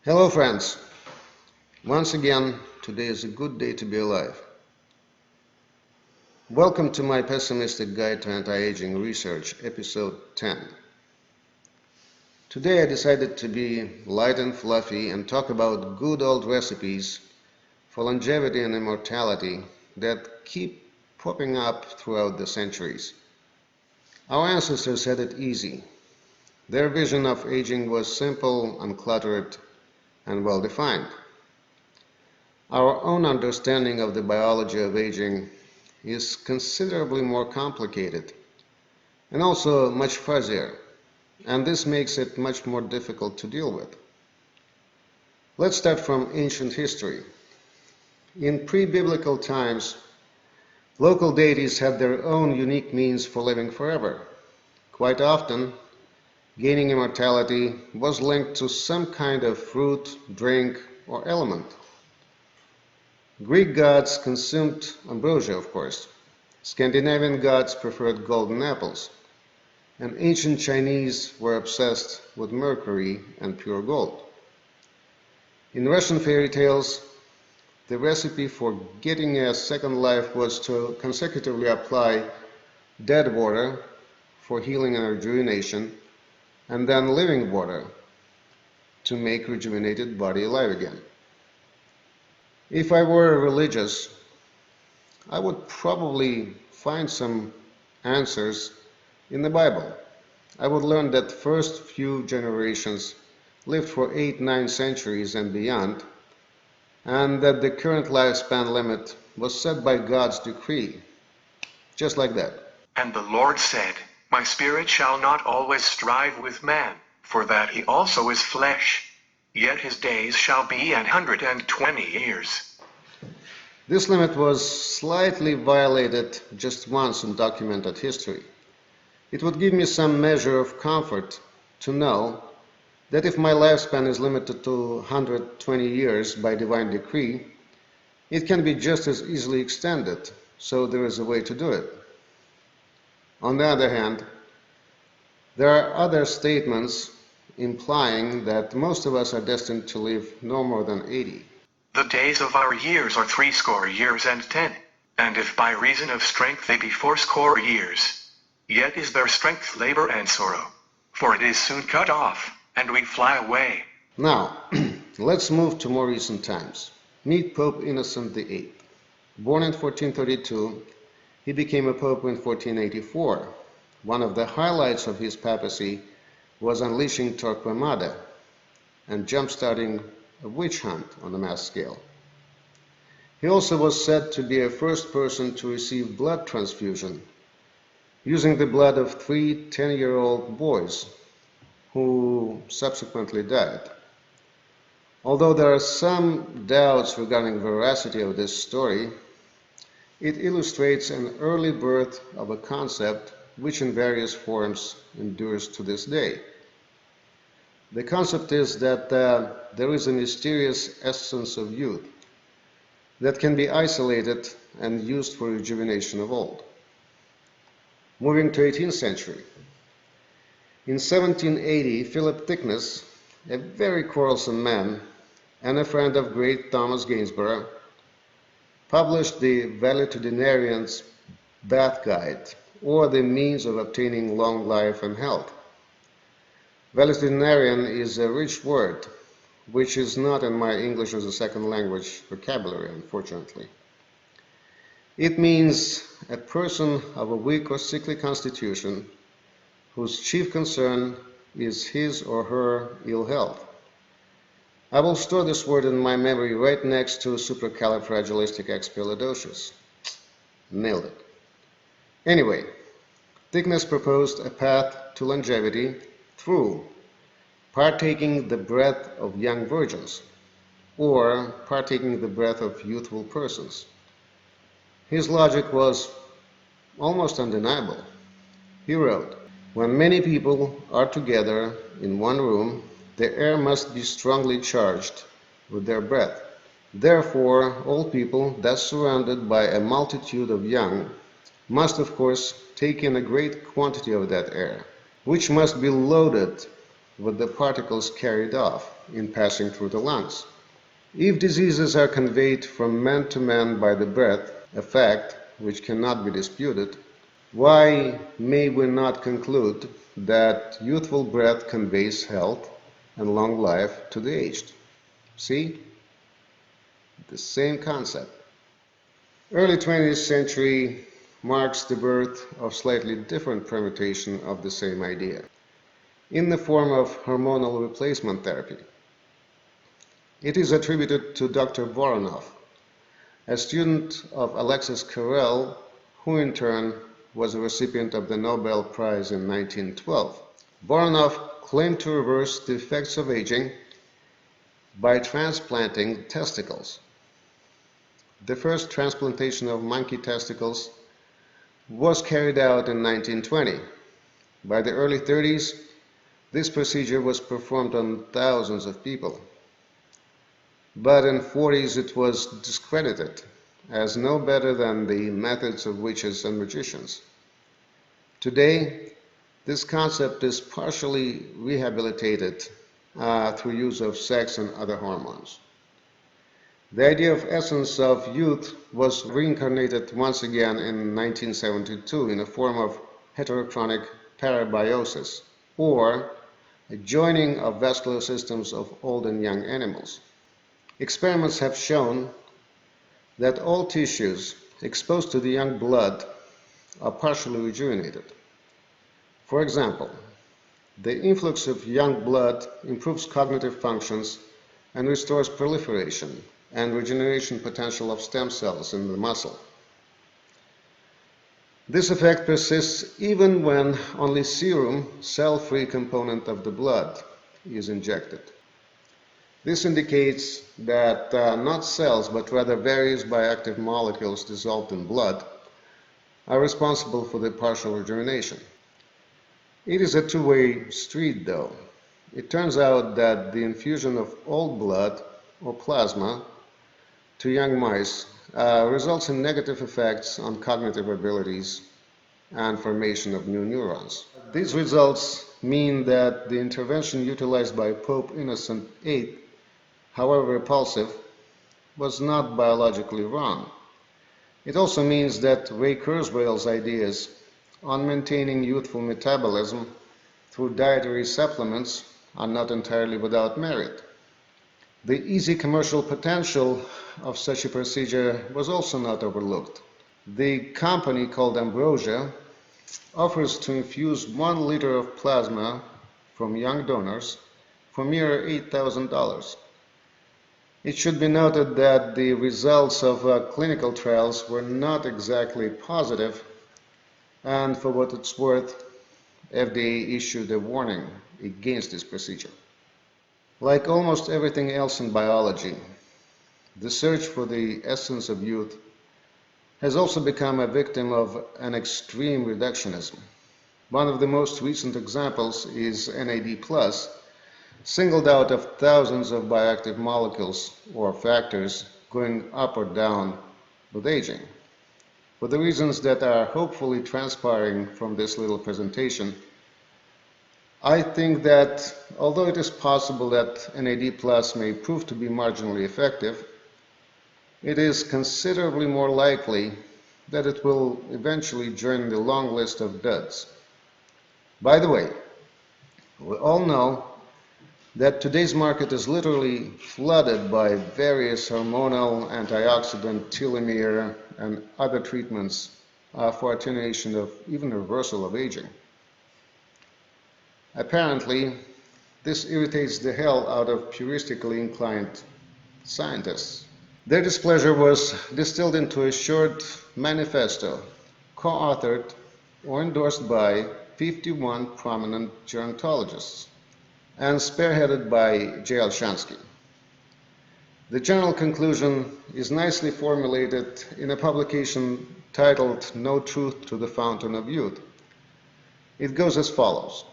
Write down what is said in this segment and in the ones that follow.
Hello friends! Once again, today is a good day to be alive. Welcome to my Pessimistic Guide to Anti-Aging Research, episode 10. Today I decided to be light and fluffy and talk about good old recipes for longevity and immortality that keep popping up throughout the centuries. Our ancestors had it easy. Their vision of aging was simple, uncluttered, and well-defined. Our own understanding of the biology of aging is considerably more complicated and also much fuzzier, and this makes it much more difficult to deal with. Let's start from ancient history. In pre-biblical times, local deities had their own unique means for living forever. Quite often, gaining immortality was linked to some kind of fruit, drink, or element. Greek gods consumed ambrosia, of course. Scandinavian gods preferred golden apples. And ancient Chinese were obsessed with mercury and pure gold. In Russian fairy tales, the recipe for getting a second life was to consecutively apply dead water for healing and rejuvenation, and then living water to make rejuvenated body alive again. If I were religious, I would probably find some answers in the Bible. I would learn that the first few generations lived for 8-9 centuries and beyond, and that the current lifespan limit was set by God's decree, just like that. And the Lord said, My spirit shall not always strive with man, for that he also is flesh. Yet his days shall be 120 years. This limit was slightly violated just once in documented history. It would give me some measure of comfort to know that if my lifespan is limited to 120 years by divine decree, it can be just as easily extended, so there is a way to do it. On the other hand, there are other statements implying that most of us are destined to live no more than 80. The days of our years are 80 years and 10. And if by reason of strength they be 80 years, yet is their strength labor and sorrow. For it is soon cut off, and we fly away. Now, let's move to more recent times. Meet Pope Innocent VIII. Born in 1432, he became a pope in 1484. One of the highlights of his papacy was unleashing Torquemada and jump-starting a witch hunt on a mass scale. He also was said to be a first person to receive blood transfusion, using the blood of 3 10-year-old boys who subsequently died. Although there are some doubts regarding the veracity of this story, it illustrates an early birth of a concept which in various forms endures to this day. The concept is that there is a mysterious essence of youth that can be isolated and used for rejuvenation of old. Moving to 18th century. In 1780, Philip Thickness, a very quarrelsome man and a friend of great Thomas Gainsborough, published the Valetudinarian's Bath Guide, or the means of obtaining long life and health. Valetudinarian is a rich word, which is not in my English as a second language vocabulary, unfortunately. It means a person of a weak or sickly constitution whose chief concern is his or her ill health. I will store this word in my memory right next to supercalifragilisticexpialidocious. Nailed it. Anyway, Thickness proposed a path to longevity through partaking the breath of young virgins, or partaking the breath of youthful persons. His logic was almost undeniable. He wrote, When many people are together in one room, the air must be strongly charged with their breath. Therefore, old people, thus surrounded by a multitude of young, must of course take in a great quantity of that air, which must be loaded with the particles carried off in passing through the lungs. If diseases are conveyed from man to man by the breath, a fact which cannot be disputed, why may we not conclude that youthful breath conveys health and long life to the aged? See? The same concept. Early 20th century marks the birth of slightly different permutation of the same idea, in the form of hormonal replacement therapy. It is attributed to Dr. Voronov, a student of Alexis Carrel, who in turn was a recipient of the Nobel Prize in 1912. Voronov claimed to reverse the effects of aging by transplanting testicles. The first transplantation of monkey testicles was carried out in 1920. By the early 30s, this procedure was performed on thousands of people. But in the 40s it was discredited as no better than the methods of witches and magicians. Today, this concept is partially rehabilitated through use of sex and other hormones. The idea of essence of youth was reincarnated once again in 1972 in a form of heterochronic parabiosis, or a joining of vascular systems of old and young animals. Experiments have shown that all tissues exposed to the young blood are partially rejuvenated. For example, the influx of young blood improves cognitive functions and restores proliferation and regeneration potential of stem cells in the muscle. This effect persists even when only serum, cell-free component of the blood, is injected. This indicates that not cells, but rather various bioactive molecules dissolved in blood are responsible for the partial rejuvenation. It is a two-way street, though. It turns out that the infusion of old blood or plasma to young mice results in negative effects on cognitive abilities and formation of new neurons. These results mean that the intervention utilized by Pope Innocent VIII, however repulsive, was not biologically wrong. It also means that Ray Kurzweil's ideas on maintaining youthful metabolism through dietary supplements are not entirely without merit. The easy commercial potential of such a procedure was also not overlooked. The company called Ambrosia offers to infuse 1 liter of plasma from young donors for mere $8,000. It should be noted that the results of clinical trials were not exactly positive, and for what it's worth, FDA issued a warning against this procedure. Like almost everything else in biology, the search for the essence of youth has also become a victim of an extreme reductionism. One of the most recent examples is NAD+, singled out of thousands of bioactive molecules or factors going up or down with aging. For the reasons that are hopefully transpiring from this little presentation, I think that although it is possible that NAD+ may prove to be marginally effective, it is considerably more likely that it will eventually join the long list of duds. By the way, we all know that today's market is literally flooded by various hormonal, antioxidant, telomere, and other treatments for attenuation of even reversal of aging. Apparently, this irritates the hell out of puristically inclined scientists. Their displeasure was distilled into a short manifesto, co-authored or endorsed by 51 prominent gerontologists, and spearheaded by J. Olshansky. The general conclusion is nicely formulated in a publication titled No Truth to the Fountain of Youth. It goes as follows.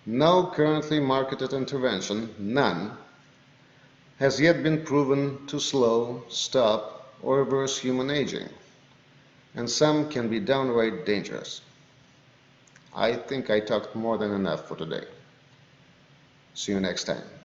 No currently marketed intervention, none, has yet been proven to slow, stop, or reverse human aging, and some can be downright dangerous. I think I talked more than enough for today. See you next time.